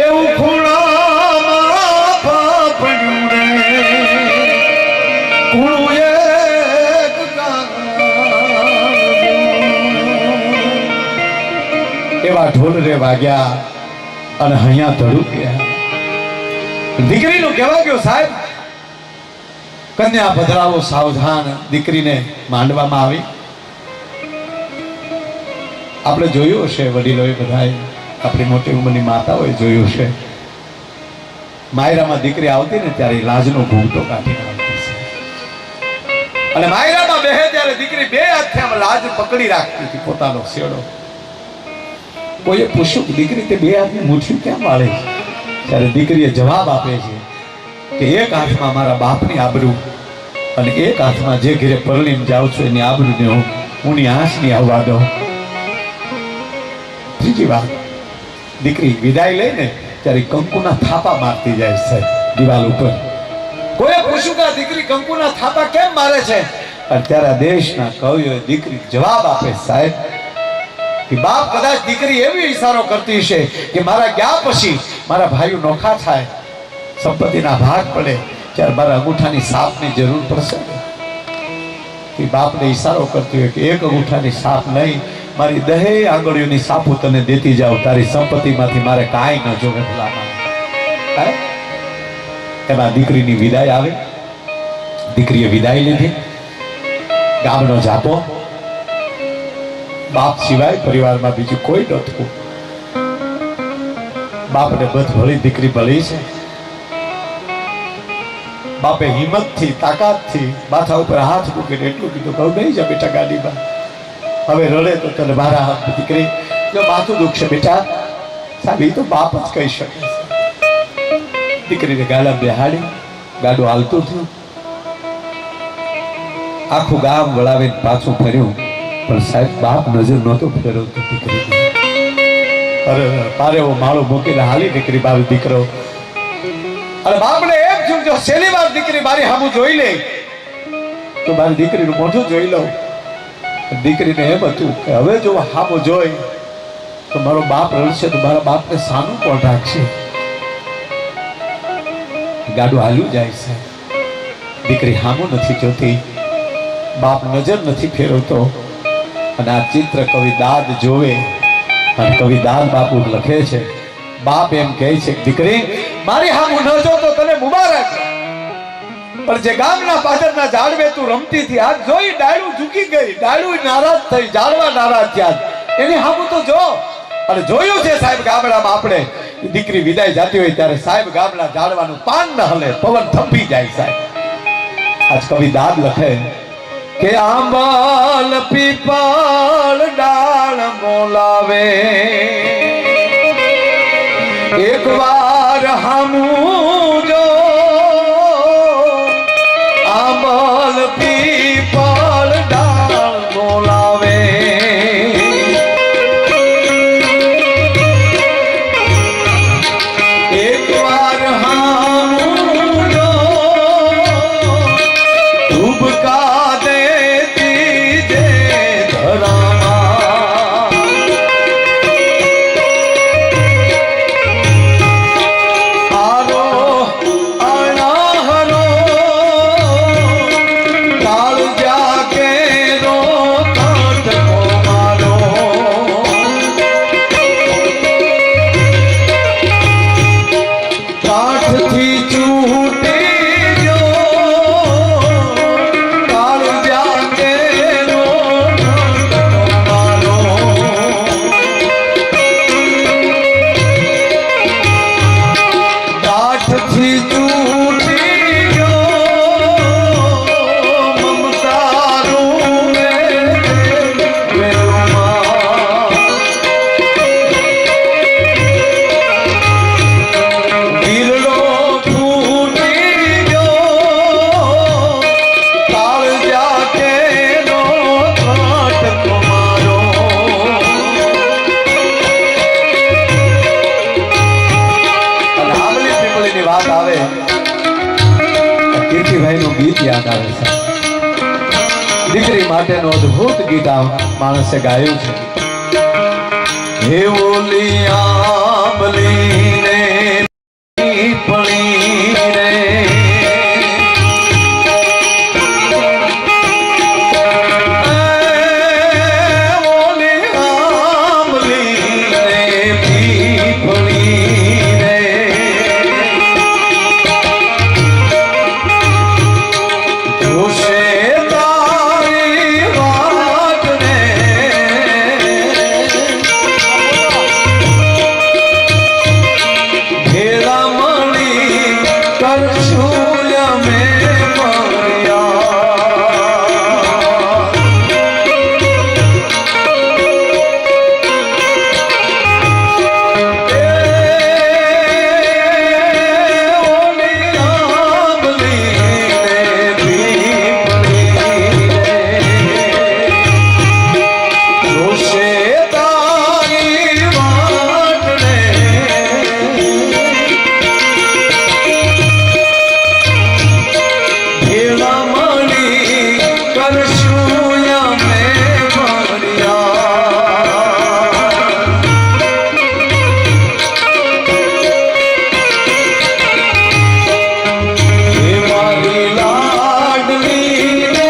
એવું ખૂણામાં ફફડ્યું રે કુણું એક કાળજુ. એવા ઢોલ રે વાગ્યા અને અહીંયા ધડું ગયા. દીકરીનું કહેવા ગયો, સાહેબ કન્યા પધરાવો સાવધાન. દીકરીને માંડવામાં આવી. આપણે જોયું હશે, વડીલોએ બધાએ, આપણી મોટી ઉંમરની માતાઓએ જોયું છે, માયરામાં દીકરી આવતી ને ત્યારે લાજનો ઘૂંટો કાઢીને આવતી છે. અને માયરામાં બેહે ત્યારે દીકરી બે હાથથી આમ લાજ પકડી રાખતી હતી, પોતાનો શેડો. કોઈએ પૂછ્યું કે દીકરી તે બે હાથની મુઠ્ઠી કેમ વાળે છે? ત્યારે દીકરીએ જવાબ આપે છે કે એક હાથમાં મારા બાપની આબરૂ અને એક હાથમાં જે ઘરે પરણીને જાઉં છું એની આબરૂને હું આંસની આવવા દઉં. ત્રીજી વાત, દીકરી વિદાય લઈને ત્યારે કંકુના થાપા મારતી જાય છે દિવાલ ઉપર. કોઈએ પૂછ્યું કે દીકરી કંકુના થાપા કેમ મારે છે? અને ત્યારે આ દેશના કવિઓએ દીકરી જવાબ આપે, સાહેબ કે બાપ કદાચ દીકરી એવી ઈશારો કરતી છે કે મારા ગયા પછી મારા ભાઈઓ નોખા થાય, સંપત્તિના ભાગ પડે, ત્યારે મારા અંગૂઠાની સાપની જરૂર પડશે. કે બાપને ઈશારો કરતી હોય કે એક અંગૂઠાની સાપ નહીં, મારી દહે આંગળીઓની સાપુ તને દેતી જાઉં, તારી સંપત્તિમાંથી મારે કાંઈ ન જોવે. એમાં દીકરીની વિદાય આવે. દીકરીએ વિદાય લીધી. ગામનો જાપો, બાપ સિવાય પરિવારમાં બીજું કોઈ નહોતું. બાપને બધ ભળી, દીકરી ભળી છે. બાપે હિંમતથી, તાકાતથી માથા ઉપર હાથ મૂકીને એટલું કીધું, કહું નહીં જા બેટા ગાડીમાં, હવે રડે તો તને મારા હાથ. દીકરી જો માથું દુખશે બેટા, સાહેબ એ તો બાપ જ કહી શકે છે. દીકરીને ગાડા બેહાડી, ગાડું હાલતું થયું. આખું ગામ વળાવીને પાછું ફર્યું, પણ સાહેબ બાપ નજર નહોતો ફેરવતો દીકરીને. અરે તારે એવો માળો મૂકીને હાલી દીકરી મારો દીકરો. અને બાપને એમ થયું જો છેલ્લી વાર દીકરી મારી સામું જોઈ લે તો મારી દીકરીનું મોઢું જોઈ લઉં. દીકરીને એમ હતું કે હવે જો સામું જોઈ તો મારો બાપ રડશે તો મારા બાપને સાનું કોણ રાખશે. ગાડું હાલ્યું જાય છે. દીકરી સામું નથી જોતી, બાપ નજર નથી ફેરવતો. અને આ ચિત્ર કવિ દાદ જોવે અને કવિ દાદ બાપુ લખે છે. બાપ એમ કહે છે, દીકરી મારી હામું ન જો તો તને મુબારક, પણ જે ગામના પાદરના ઝાડવે તું રમતી હતી, આજ જોઈ ડાળું ઝૂકી ગઈ, ડાળું નારાજ થઈ, ઝાડવા નારાજ થયા, એની હામું તો જો. અને જોયું છે સાહેબ ગામડામાં આપણે દીકરી વિદાય જાતી હોય ત્યારે સાહેબ ગામના ઝાડવાનું પાન ન હલે, પવન થંભી જાય સાહેબ. આજ કવિ દાદ લખે કે આંબલ પીપળ ડાળ બોલાવે, એક વાર હામું જો આંબલ પીપળ ડાળ બોલાવે, એક વાર હામું જો ધૂબકા દેતી જે ધરામાં, આરો અણહરો કાળજા કેરો કાઢકો મારો, કાઠથી છૂટી જો કાળજા કેરો કાઢકો મારો, કાઠથી છૂટી જો મમતારું વેલુમાં, ગીરડો ફૂટી જો કાળજા કેરો કાઢકો મારો, અને આંબલી પીપળીની વાત આવે કીર્તિભાઈનું ગીત યાદ આવે છે. દીકરી માટેનું અદ્ભુત ગીત આ માણસે ગાયું છે. હે ઓલી આંબલી ને પીપળી રે, ઓલી આંબલી ને પીપળી રે, જોશે તારી વાત ને ભેળા મળી કરશું અમે મર્યા, ઓલી આંબલી ને પીપળી રે, જોશે તારી વાત ને ભેળા મળી કરશું અમે મર્યા. હે મારી લાડલી રે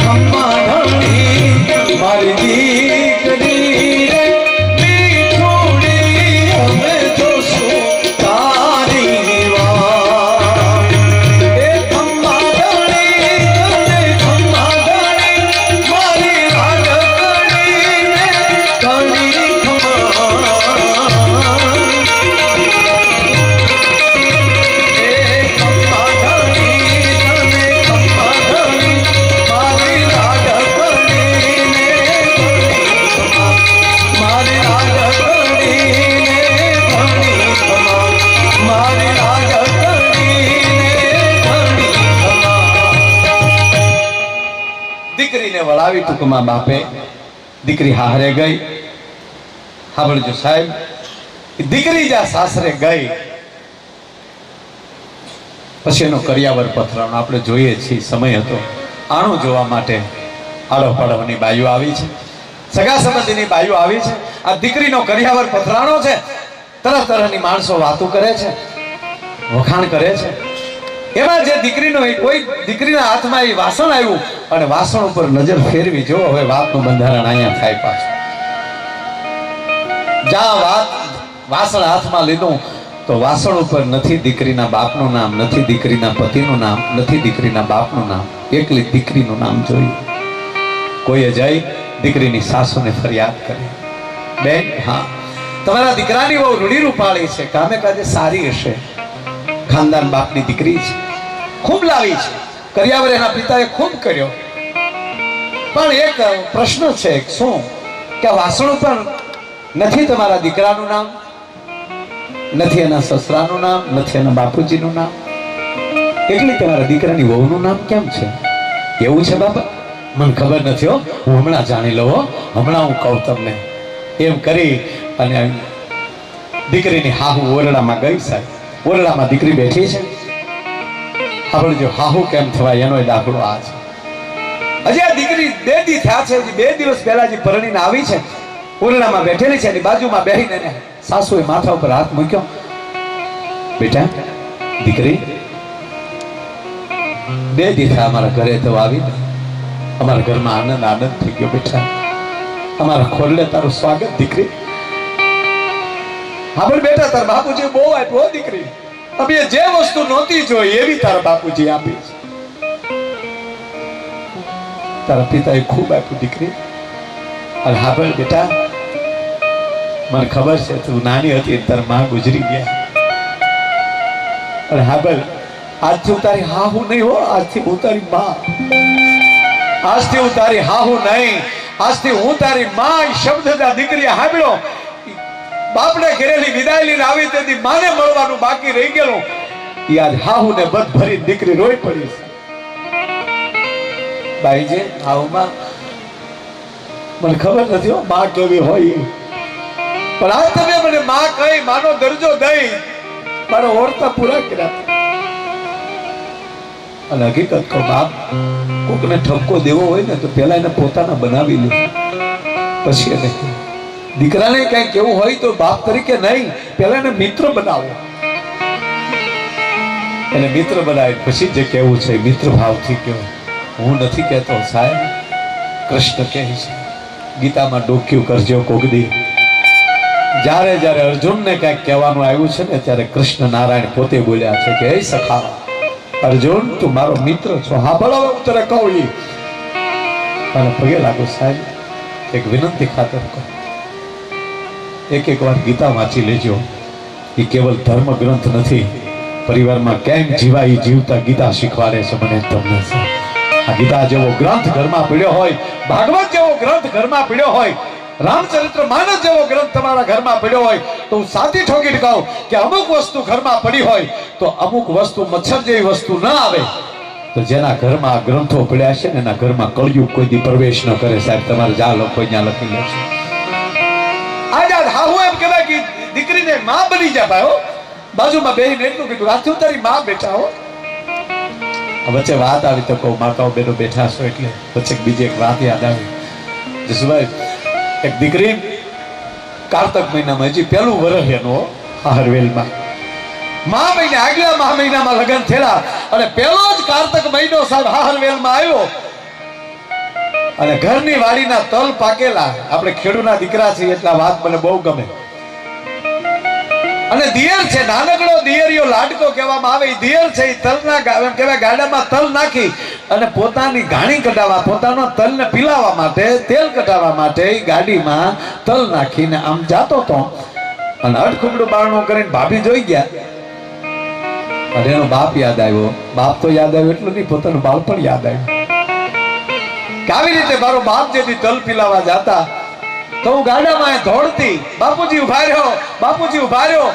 ખમ્મા ઢળી, મારી દીકરી રે મીઠુડી, અમે જોશું તારી વાત. એ ખમ્મા ઢળી તને ખમ્મા ઢળી, મારી લાડકડી ને ઘણી ખમ્મા, એ ખમ્મા ઢળી તને ખમ્મા ઢળી, મારી લાડકડી ને ઘણી ખમ્મા, મારી લાડકડી ને ઘણી ખમ્મા, મારી લાડકડી ને ઘણી ખમ્મા. દીકરીને વળાવી ટૂંકમાં બાપે, દીકરી હારે ગઈ. સાંભળજો સાહેબ, દીકરી જ્યાં સાસરે ગઈ પછી એનો કરિયાવર પથરાણો આપણે જોઈએ છીએ. સમય હતો આણું જોવા માટે આડો પાડવાની બાઈઓ આવી છે, સગા સંબંધીની બાઈઓ આવી છે. આ દીકરીનો કરિયાવર પથરાણો છે. તરફ તરફની માણસો વાતો કરે છે, વખાણ કરે છે. એમાં જે દીકરીનો કોઈ દીકરીના હાથમાં એ વાસણ આવ્યું અને વાસણ ઉપર નજર ફેરવી જો. હવે વાતનું બંધારણ અહીંયા થાય પાછું. જ્યાં વાસણ હાથમાં લીધું તો વાસણ ઉપર નથી દીકરીના બાપનું નામ, નથી દીકરીના પતિનું નામ, નથી દીકરીના બાપનું નામ, એકલી દીકરીનું નામ જોયું. કોઈએ જઈ દીકરીની સાસુને ફરિયાદ કરી, બેન હા તમારા દીકરાની બહુ રૂડી રૂપાળી છે, કામે કાજે સારી હશે, ખાનદાન બાપની દીકરી છે, ખૂબ લાવી છે, કર્યાવર એના પિતાએ ખૂબ કર્યો. પણ એક પ્રશ્ન છે, શું કે વાસણો પણ નથી તમારા દીકરાનું નામ, નથી એના સસરાનું નામ, નથી એના બાપુજીનું નામ, એટલી તમારા દીકરાની વહુનું નામ કેમ છે? એવું છે બાપા? મને ખબર નથી હો, હું હમણાં જાણી લઉં હો, હમણાં હું કહું તમને. એમ કરી અને દીકરીની હાહુ ઓરડામાં ગઈ. સાહેબ, ઓરડામાં દીકરી બેઠી છે. આપણે જો હાહુ કેમ થવાય એનો દાખલો આ છે. હજી આ દીકરી 2 દી થયા છે, હજી 2 દિવસ પહેલા જે પરણીને આવી છે, ઓરડામાં બેઠેલી છે, એની બાજુમાં બેહીને એને સાસુએ માથા ઉપર હાથ મૂક્યો. બેટા દીકરી, 2 દી થયા અમારા ઘરે તો આવી, અમારા ઘરમાં આનંદ થઈ ગયો. બેટા, અમારા ખોરડે તારું સ્વાગત દીકરી. હા પણ બેટા, તારા બાપુજી બહુ આપ્યો દીકરી, અમે જે વસ્તુ નહોતી જોઈ એવી તારા બાપુજી આપી છે. તારા પિતાએ ખૂબ આપ્યું દીકરી. અને હા પણ બેટા, મને ખબર છે તું નાની હતી તારા માં ગુજરી ગયા. અને હા પણ આજથી હું તારી હાહુ નહીં હો, આજથી હું તારી માં. આજથી હું તારી હાહુ નહીં, આજથી હું તારી માં. શબ્દ દીકરી સાંભળ્યો. બાપને ઘરેલી વિદાય લઈને આવી તેથી માને મળવાનું બાકી રહી ગયેલું. યાદ હાહુ ને બધ ભરી દીકરી રોઈ પડી. બાઈજી, હાહુમાં મને ખબર નથી હો માં કેવી હોય, પણ આજ તમે મને માં કહી, માનો દરજ્જો દઈ મારો ઓરતા પૂરા કર્યા. અને હકીકત કહો બાપ, કોકને ઠપકો દેવો હોય ને તો પેલા એને પોતાના બનાવી લે, પછી એને દીકરાને કઈ કેવું હોય તો બાપ તરીકે નહીં, પેલા એને મિત્ર બનાવો. એને મિત્ર બનાવી પછી જે કેવું છે મિત્ર ભાવથી કેવું. હું નથી કહેતો સાહેબ, કૃષ્ણ કહે છે ગીતામાં, ડોક્યું કરજો કોગદી. જ્યારે જ્યારે અર્જુનને કઈક કહેવાનું આવ્યું છે ને ત્યારે કૃષ્ણ નારાયણ પોતે બોલ્યા છે કે હે સખા અર્જુન, તું મારો મિત્ર છો. હા ભલો, હું તને કહું. અને પગે લાગુ સાહેબ, એક વિનંતી ખાતર કહું, એક વાર ગીતા વાંચી લેજો. એ કેવલ ધર્મ ગ્રંથ નથી, પરિવારમાં કેમ જીવાય જીવતા ગીતા શીખવાડે છે મને તમને. આ ગીતા જેવો ગ્રંથ ઘરમાં પડ્યો હોય, ભાગવત જેવો ગ્રંથ ઘરમાં પડ્યો હોય, રામચરિત્ર માનસ જેવો ગ્રંથ તમારા ઘરમાં પડ્યો હોય તો હું સાચી ઠોકીને કહું કે અમુક વસ્તુ ઘરમાં પડી હોય તો અમુક વસ્તુ મચ્છર જેવી વસ્તુ ન આવે. તો જેના ઘરમાં આ ગ્રંથો પડ્યા છે ને એના ઘરમાં કળિયુગ કોઈ દી પ્રવેશ ન કરે. સાહેબ, તમારે જા લોકો અહીંયા લખી લેશે. આજાદ હાહુ એમ કહેવાય કે દીકરીને માં બની જા ભાઈ. બાજુમાં બેહીને એટલું કીધું, આજથી તારી માં બેઠા હો. વચ્ચે વાત આવી તો કહું, માકાઓ બેનો બેઠા છો એટલે વચ્ચે બીજી એક વાત યાદ આવી. જસુભાઈ, એક દીકરી કારતક મહિનામાં, હજી પહેલું વર્ષ એનું હારવેલમાં, મહા મહિને આગલા મહા મહિનામાં લગ્ન થયેલા અને પહેલો જ કારતક મહિનો સાહેબ હારવેલમાં આવ્યો અને ઘરની વાડીના તલ પાકેલા. આપણે ખેડૂના દીકરા છીએ એટલા વાત મને બહુ ગમે. અને દિયર છે, નાનકડો દિયરિયો લાડકો કહેવામાં આવે. દિયર છે, તલના કહેવાય ગાડામાં તલ નાખી અને પોતાની ઘાણી કઢાવવા, પોતાનો તલને પીલાવવા માટે, તેલ કઢાવવા માટે ગાડીમાં તલ નાખીને આમ જાતો હતો. અને અડખુબડું બારણું કરીને ભાભી જોઈ ગયા અને એનો બાપ યાદ આવ્યો. બાપ તો યાદ આવ્યો એટલું નહીં, પોતાનું બાળપણ યાદ આવ્યું કે આવી રીતે મારો બાપ જેથી તલ પીલાવા જતા તો હું ગાડામાં દોડતી, બાપુજી ઉભા રહ્યો, બાપુજી ઉભા રહ્યો.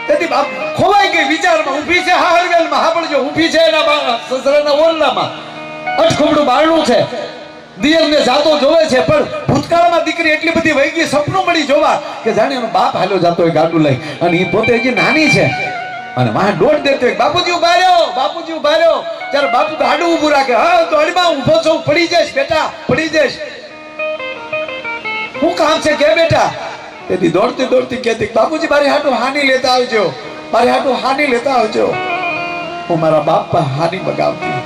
તેથી બાપ ખોવાઈ ગઈ વિચારમાં. ઊભી છે હારવેલમાં, હા પણ જો ઊભી છે એના સસરાના ઓરડામાં, અટખુબડું બારણું છે, દિયરને જાતો જોવે છે. પણ ભૂતકાળમાં દીકરી એટલી બધી વહી ગઈ, સપનું મળી જોવા કે જાણે એનો બાપ હાલ્યો જાતો હોય ગાડું લઈ અને એ પોતે હજી નાની છે અને વાહ દોડ દેતો હોય, બાપુજી ઉભા રહ્યો, બાપુજી ઉભા રહ્યો. ત્યારે બાપુ ગાડું ઊભું રાખે, હા તો હળમાં ઊભો છો, પડી જઈશ બેટા, પડી જઈશ. શું કામ છે કે બેટા? તેથી દોડતી દોડતી કહેતી, બાપુજી મારી હાટું હાની લેતા આવજો, મારી હાટું હાની લેતા આવજો. હું મારા બાપ પર હાની મગાવતી,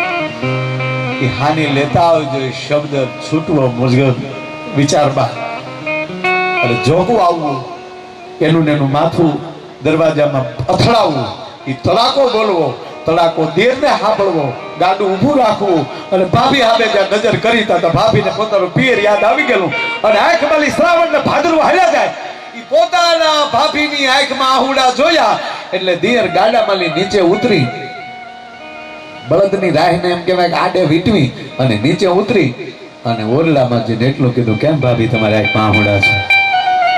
એ હાની લેતા આવજો એ શબ્દ છૂટવો મુજબ વિચારમાં અને જોગું આવવું, એનું ને એનું માથું દરવાજામાં અથડાવવું, એ તડાકો બોલવો, તડાકો દેરને સાંભળવો, ગાડું ઊભું રાખવું અને ભાભી સામે જ્યાં નજર કરી તો ભાભીને પોતાનું પિયર યાદ આવી ગયેલું અને આંખ માલી શ્રાવણ ને ભાદરવું હાલ્યા જાય ઈ પોતાના ભાભીની આંખમાં આહુડા જોયા એટલે દિયર ગાડામાં નીચે ઉતરી, બળદની રાહને એમ કહેવાય કે આડે વીટવી અને નીચે ઉતરી અને ઓરડામાં જઈને એટલું કીધું, કેમ ભાભી તમારી આંખમાં આહુડા છે?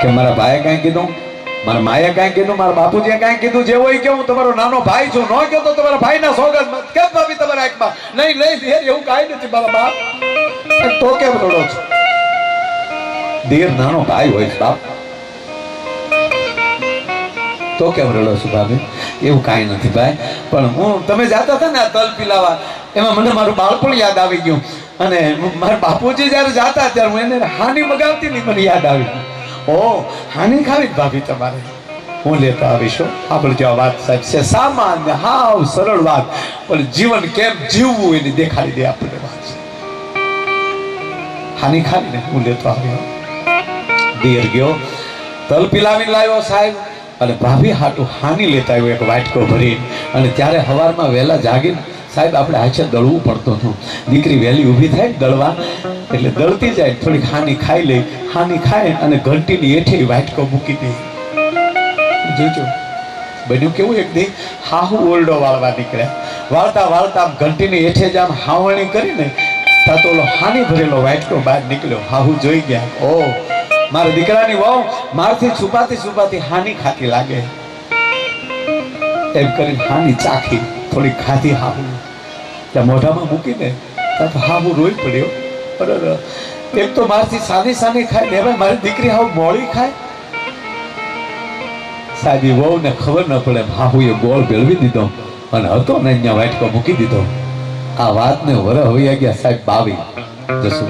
કે મારા ભાઈએ કાંઈ કીધું, મારા માએ કાંઈ કીધું, મારા બાપુજીએ કાંઈ કીધું? જે હોય કે હું તમારો નાનો ભાઈ છું, ન કહો તો તમારા ભાઈના સોગંદ કેમ ભાભી તમારા આંખમાં? નહીં નહીં એવું કાંઈ નથી મારા બાપ. તો કેમ રડો છો? દેર નાનો ભાઈ હોય છે બાપ, તો કેમ રડો છો ભાભી? એવું કાંઈ નથી ભાઈ, પણ હું તમે જાતા હતા ને આ તલ પીલાવા, એમાં મને મારું બાળપણ યાદ આવી ગયું અને મારા બાપુજી જ્યારે જાતા ત્યારે હું એને હાની મગાવતી નહીં, મને યાદ આવી ગયું. ઓ હાની ખાવી ભાભી તમારે? હું લેતો આવીશું. આપણે જો વાત સાહેબ છે સામાન્ય હાવ સરળ વાત, પણ જીવન કેમ જીવવું એની દેખાડી દે આપણને વાત છે. હાની ખાવીને હું લેતો આવ્યો. દેર ગયો, તલ પીલાવીને લાવ્યો સાહેબ અને ભાભી હાટું હાની લેતા આવ્યો એક વાટકો ભરી. અને ત્યારે સવારમાં વહેલા જાગીને સાહેબ આપણે હાથે દળવું પડતું હતું. દીકરી વહેલી ઊભી થાય દળવા એટલે દળતી જાય, થોડીક હાની ખાઈ લે, હાની ખાય અને ઘંટીની હેઠે વાટકો મૂકી દે. જોજો બન્યું કેવું, એક દી હાહુ ઓરડો વાળવા નીકળ્યા, વાળતા વાળતા આમ ઘંટીની હેઠે જ આમ હાવણી કરીને તા તો ઓલો હાની ભરેલો વાટકો બહાર નીકળ્યો. હાહુ જોઈ ગયા, ઓ મારા દીકરાની વહુ મારથી છુપાતી છુપાતી હાની ખાતી લાગે. એમ કરીને હાની ચાખી, થોડી ખાધી હાહુ, ત્યાં મોઢામાં મૂકીને ત્યાં તો હાહુ રોઈ પડ્યો. બરાબર, એક તો મારથી સાની સાની ખાય ને હવે મારી દીકરી હાવ મોડી ખાય. સાદી વહુ ને ખબર ન પડે, હાહુએ ગોળ ભેળવી દીધો અને હતો ને અહીંયા વાટકો મૂકી દીધો. આ વાતને વરહ હોઈ ગયા સાહેબ 22 જસુ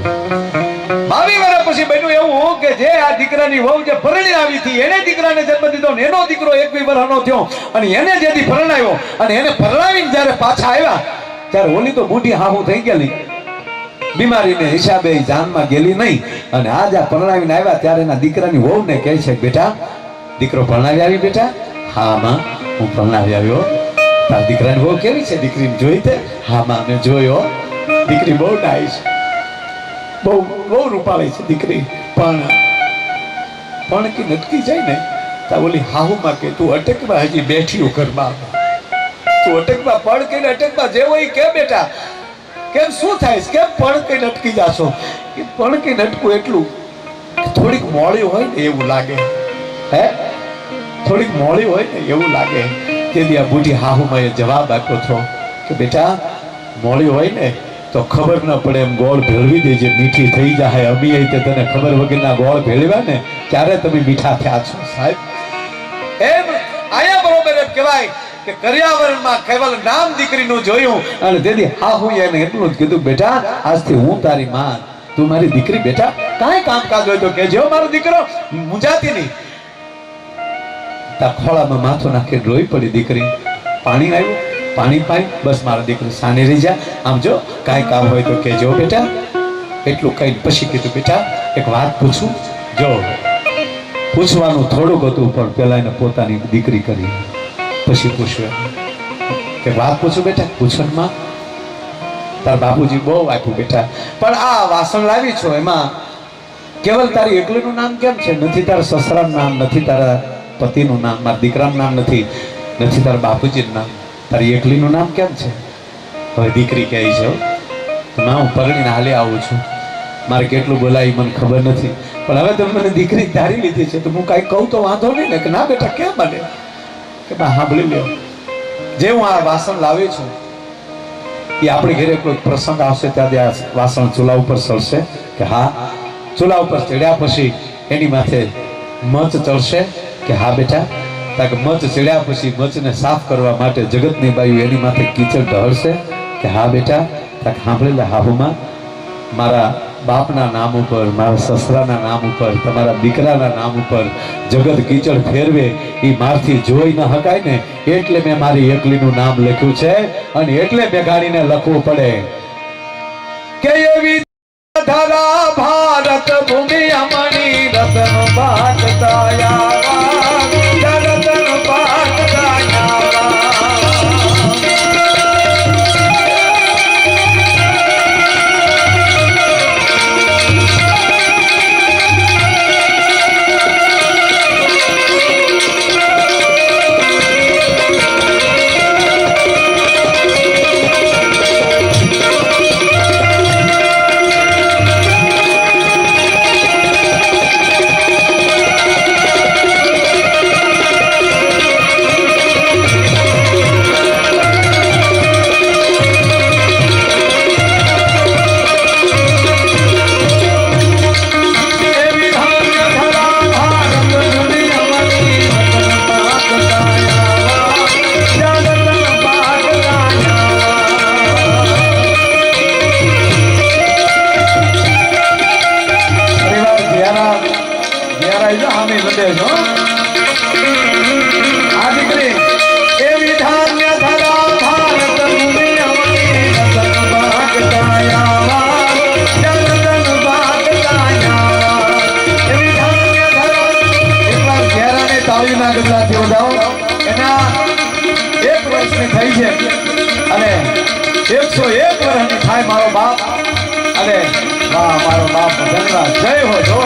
22 વર્ષ પછી બન્યું એવું કે જે આ દીકરાની વહુ જે પરણી આવી હતી એને દીકરાને જન્મ દીધો ને એનો દીકરો 21 વર્ષનો થયો અને એને જેથી પરણાવ્યો અને એને પરણાવીને જ્યારે પાછા આવ્યા ત્યારે ઓલી તો બુઢી હાહુ થઈ ગયેલી, બીમારીને હિસાબે જાનમાં ગયેલી નહીં. અને આ જ્યાં પરણાવીને આવ્યા ત્યારે એના દીકરાની વહુને કહે છે, બેટા દીકરો પરણાવી આવી? બેટા હા માં હું પરણાવી આવ્યો. તાર દીકરાની વહુ કેવી છે? દીકરીને જોઈ તે? હા માં મેં જોયો, દીકરી બહુ નાઈસ, બહુ રૂપાળી છે દીકરી, પણ કે નટકી જાય ને તા ઓલી હાહુમાં કે તું અટકમાં હજી બેઠી ઘરમાં, તું અટકમાં પડ કે અટકમાં જે હોય કે બેટા કેમ શું થાય કેમ પણ કઈ અટકી જાશો? પણ કઈ અટકું એટલું થોડીક મોડી હોય ને એવું લાગે, હે થોડીક મોડી હોય ને એવું લાગે. તેથી આ બુઢી હાહુમાં એ જવાબ આપ્યો હતો કે બેટા મોડી હોય ને તો ખબર ન પડે એમ ગોળ ભેળવી દેજે, મીઠી થઈ જાય. અમી તે તને ખબર વગરના ગોળ ભેળવ્યા ને ત્યારે તમે મીઠા થયા છો સાહેબ. એમ આયા બરોબર એમ કહેવાય કે કર્યાવરણમાં કેવલ નામ દીકરીનું જોયું અને તેથી હાહુએ એને એટલું જ કીધું, બેટા આજથી હું તારી માં, તું મારી દીકરી. બેટા કાંઈ કામકાજ હોય તો કહેજો, મારો દીકરો મુંજાતી નહીં. તા ખોળામાં માથું નાખી રોઈ પડી દીકરી. પાણી આવ્યું, પાણી પાઈ, બસ મારા દીકરી સાની રહી જા. આમ જો કાંઈ કામ હોય તો કહેજો બેટા. એટલું કઈ પછી કીધું, બેટા એક વાત પૂછું? જો પૂછવાનું થોડુંક હતું પણ પેલા એને પોતાની દીકરી કરી પછી પૂછ્યું કે વાત પૂછું બેટા? પૂછનમાં તાર બાપુજી બહુ આપ્યું બેટા, પણ આ વાસણ લાવી છો એમાં કેવલ તારી એકલીનું નામ કેમ છે? નથી તારા સસરાનું નામ, નથી તારા પતિનું નામ, મારા દીકરાનું નામ નથી, નથી તારા બાપુજીનું નામ, તારી એકલીનું નામ કેમ છે? હવે દીકરી કહે છે, માં હું પરણીને હાલે આવું છું, મારે કેટલું બોલાય મને ખબર નથી, પણ હવે તમે મને દીકરી ધારી લીધી છે તો હું કાંઈ કહું તો વાંધો નહીં ને? કે ના બેટા કેમ બને? કે બા સાંભળી લ્યો, જે હું આ વાસણ લાવી છું એ આપણી ઘરે કોઈ પ્રસંગ આવશે ત્યારે આ વાસણ ચૂલા ઉપર ચડશે. કે હા. ચૂલા ઉપર ચડ્યા પછી એની માથે મચ ચડશે? કે હા બેટા. કારણ કે મચ ચડ્યા પછી મચને સાફ કરવા માટે જગતની બાયુ એની માથે કીચડ ઢળશે? કે હા બેટા. કારણ સાંભળી લે હાહુમાં, મારા બાપના નામ ઉપર, મારા સસરાના નામ ઉપર, તમારા દીકરાના નામ ઉપર જગત કીચડ ફેરવે એ મારથી જોઈ ન હકાય ને, એટલે મેં મારી એકલીનું નામ લખ્યું છે અને એટલે મેં ગાડીને લખવું પડે કે એવી ધારા ભારત ભૂમિ અમણી રતન પાટતાયા રતન પાટતાયા. જો હામી લડે છો આ દીકરી એ વિધાન્ય ધરા ભારત ભૂમિ અમારી રતન ભાગતા આવા જનતન ભાગતા આવા એ વિધાન્ય ધરા એકવાર ઘેરાને તાળીના ગગડાથી વધાવો એના 1 વર્ષની થઈ છે અને 101 વર્ષની થાય મારો બાપ અને મારો બાપ ધનરાજ જય હો જો